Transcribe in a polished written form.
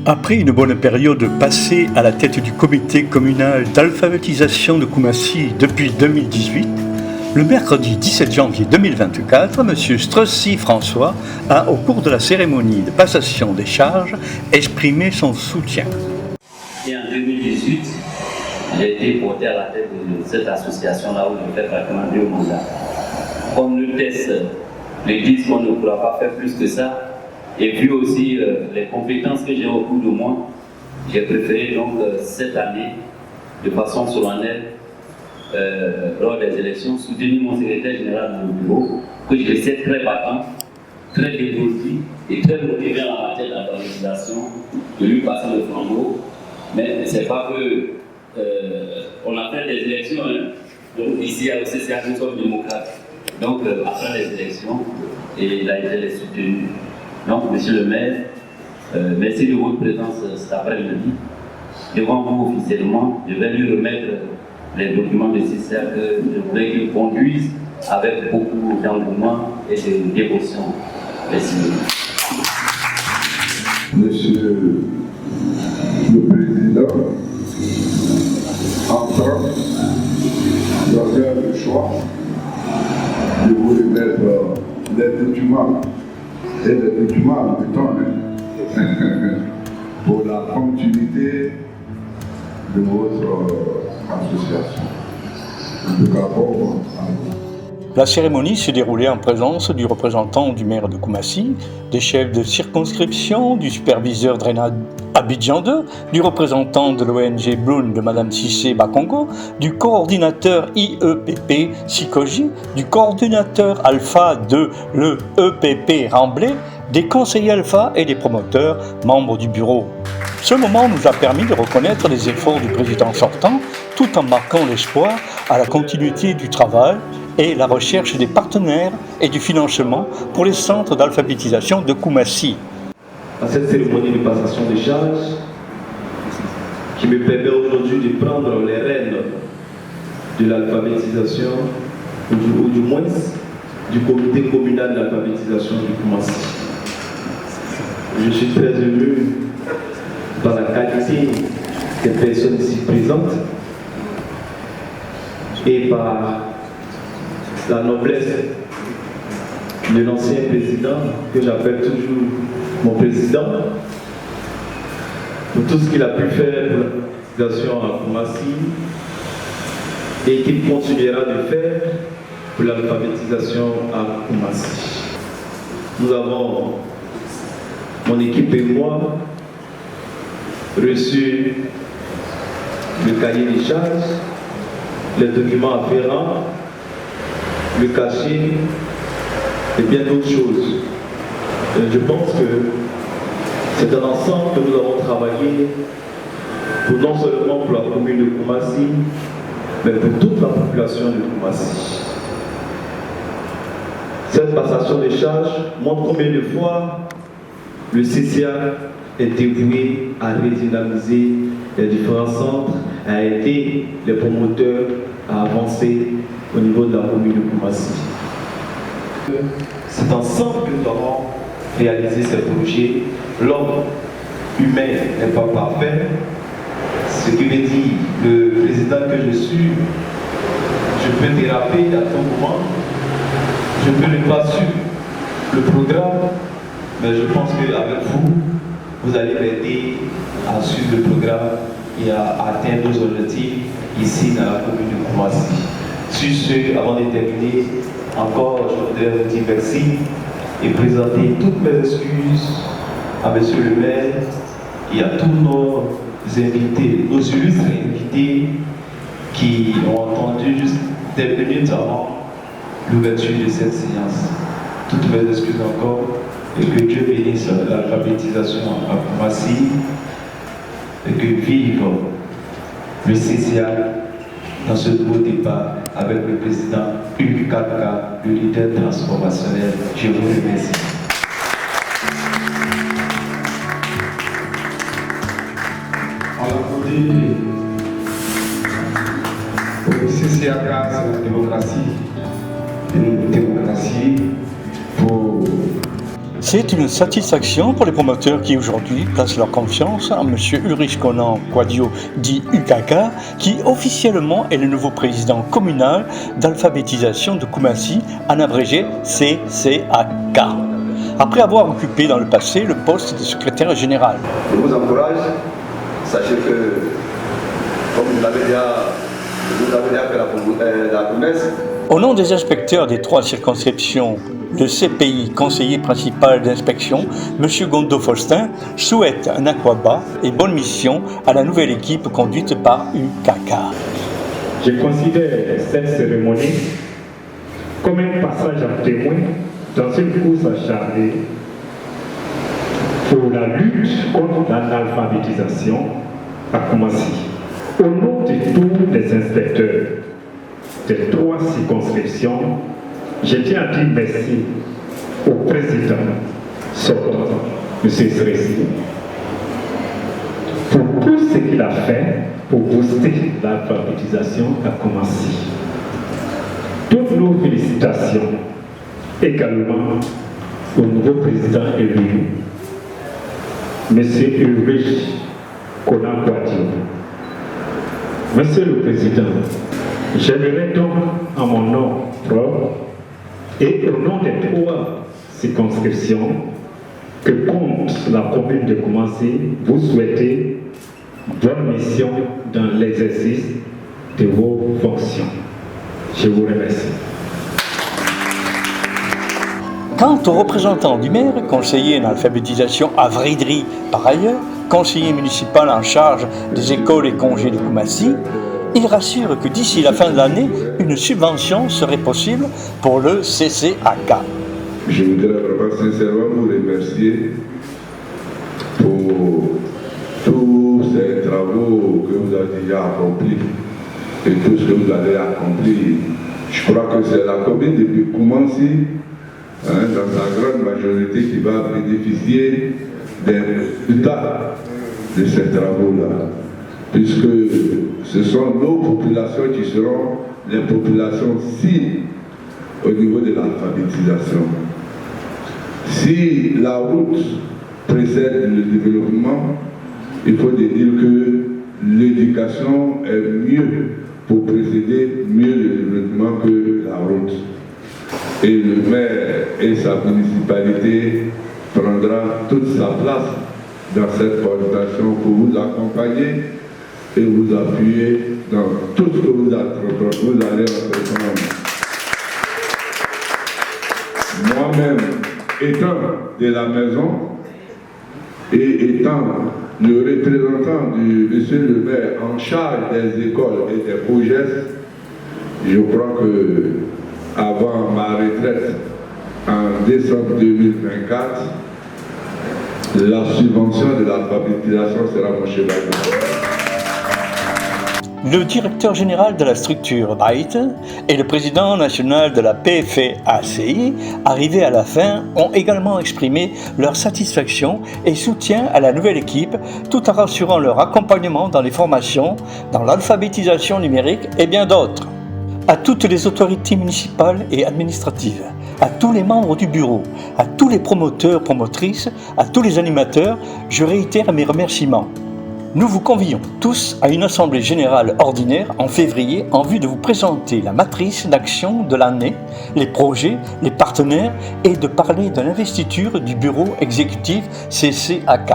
Après une bonne période passée à la tête du comité communal d'alphabétisation de Koumassi depuis 2018, le mercredi 17 janvier 2024, M. Strussi François a, au cours de la cérémonie de passation des charges, exprimé son soutien. Et en 2018, j'ai été porté à la tête de cette association-là où je fais pratiquement 2 mandats. Comme le test le disent qu'on ne pourra pas faire plus que ça, et vu aussi les compétences que j'ai au bout de moi, j'ai préféré donc cette année, de façon solennelle, lors des élections, soutenir mon secrétaire général dans le bureau, que je sais très battant, très dévolu et très motivé en matière d'organisation, de lui passer le flambeau. Mais ce n'est pas que on a fait des élections, hein. Donc ici à l'OCCA, nous sommes démocrates. Donc après les élections, et il a été soutenu. Donc, monsieur le maire, merci de votre présence cet après-midi. Devant vous officiellement, je vais lui remettre les documents nécessaires que je voudrais qu'il conduise avec beaucoup d'engouement et de dévotion. Merci. Monsieur le Président, enfin, doit faire le choix de vous remettre les documents. Et les documents de temps pour la continuité de votre association. En tout cas, pour moi. La cérémonie s'est déroulée en présence du représentant du maire de Koumassi, des chefs de circonscription, du superviseur drainage Abidjan 2, du représentant de l'ONG Bloom de Mme Cissé Bakongo, du coordinateur IEPP Sikoji, du coordinateur Alpha de l'EPP Remblai, des conseillers Alpha et des promoteurs, membres du bureau. Ce moment nous a permis de reconnaître les efforts du président sortant, tout en marquant l'espoir à la continuité du travail et la recherche des partenaires et du financement pour les centres d'alphabétisation de Koumassi. À cette cérémonie de passation des charges, qui me permet aujourd'hui de prendre les rênes de l'alphabétisation, ou du moins du comité communal d'alphabétisation du Koumassi. Je suis très ému par la qualité des personnes ici présentes et par la noblesse de l'ancien président, que j'appelle toujours mon président, pour tout ce qu'il a pu faire pour l'alphabétisation à Koumassi et qu'il continuera de faire pour l'alphabétisation à Koumassi. Nous avons, mon équipe et moi, reçu le cahier des charges, les documents afférents, le cachet et bien d'autres choses. Je pense que c'est un ensemble que nous avons travaillé pour non seulement pour la commune de Koumassi, mais pour toute la population de Koumassi. Cette passation des charges montre combien de fois le CCA est dévoué à redynamiser les différents centres, à aider les promoteurs à avancer au niveau de la commune de Koumassi. C'est ensemble que nous avons réalisé ces projets. L'homme humain n'est pas parfait. Ce qui veut dire, le président que je suis, je peux déraper à tout moment, je peux ne pas suivre le programme, mais je pense qu'avec vous, vous allez m'aider à suivre le programme et à atteindre nos objectifs ici dans la commune de Koumassi. Sur ce, avant de terminer, encore je voudrais vous dire merci et présenter toutes mes excuses à Monsieur le maire et à tous nos invités, nos illustres invités qui ont entendu juste des minutes avant l'ouverture de cette séance. Toutes mes excuses encore et que Dieu bénisse l'alphabétisation à Koumassi et que vive le CCA dans ce nouveau débat avec le président Hugues Kaka, le leader transformationnel. Je vous remercie. On applaudit pour le CCA, c'est la démocratie, une démocratie pour C'est une satisfaction pour les promoteurs qui aujourd'hui placent leur confiance en M. Ulrich Conan Quadio dit UKK, qui officiellement est le nouveau président communal d'alphabétisation de Koumassi, en abrégé CCAK, après avoir occupé dans le passé le poste de secrétaire général. Je vous encourage, sachez que, comme vous l'avez déjà fait la promesse. Au nom des inspecteurs des 3 circonscriptions, le CPI, conseiller principal d'inspection, M. Gondo Faustin, souhaite un aquabat et bonne mission à la nouvelle équipe conduite par UKK. Je considère cette cérémonie comme un passage en témoin dans une course acharnée pour la lutte contre l'analphabétisation à Koumassi. Au nom de tous les inspecteurs des 3 circonscriptions, je tiens à dire merci au président sortant, M. Sressi, pour tout ce qu'il a fait pour booster l'alphabétisation à Koumassi. Toutes nos félicitations également au nouveau président élu, M. Ulrich Conan Quadio. Monsieur le Président, j'aimerais donc, en mon nom propre et au nom des 3 circonscriptions que compte la commune de Koumassi, vous souhaiter bonne mission dans l'exercice de vos fonctions. Je vous remercie. Quant aux représentants du maire, conseiller en alphabétisation à Vridri par ailleurs, conseiller municipal en charge des écoles et congés de Koumassi, il rassure que d'ici la fin de l'année, une subvention serait possible pour le CCAK. Je voudrais vraiment sincèrement vous remercier pour tous ces travaux que vous avez déjà accomplis et tout ce que vous avez accompli. Je crois que c'est la commune de Koumassi, dans sa grande majorité, qui va bénéficier des résultats de ces travaux-là, puisque ce sont nos populations qui seront les populations cibles au niveau de l'alphabétisation. Si la route précède le développement, il faut dire que l'éducation est mieux pour précéder mieux le développement que la route. Et le maire et sa municipalité prendra toute sa place dans cette coordination pour vous accompagner et vous appuyer dans tout ce que vous allez entreprendre. Moi-même, étant de la maison et étant le représentant du monsieur le maire en charge des écoles et des projets, je crois que avant ma retraite en décembre 2024, la subvention de l'alphabétisation sera mon cheval. Le directeur général de la structure BAIT et le président national de la PFACI, arrivés à la fin, ont également exprimé leur satisfaction et soutien à la nouvelle équipe, tout en rassurant leur accompagnement dans les formations, dans l'alphabétisation numérique et bien d'autres. À toutes les autorités municipales et administratives, à tous les membres du bureau, à tous les promoteurs, promotrices, à tous les animateurs, je réitère mes remerciements. Nous vous convions tous à une assemblée générale ordinaire en février en vue de vous présenter la matrice d'action de l'année, les projets, les partenaires et de parler de l'investiture du bureau exécutif CCAK.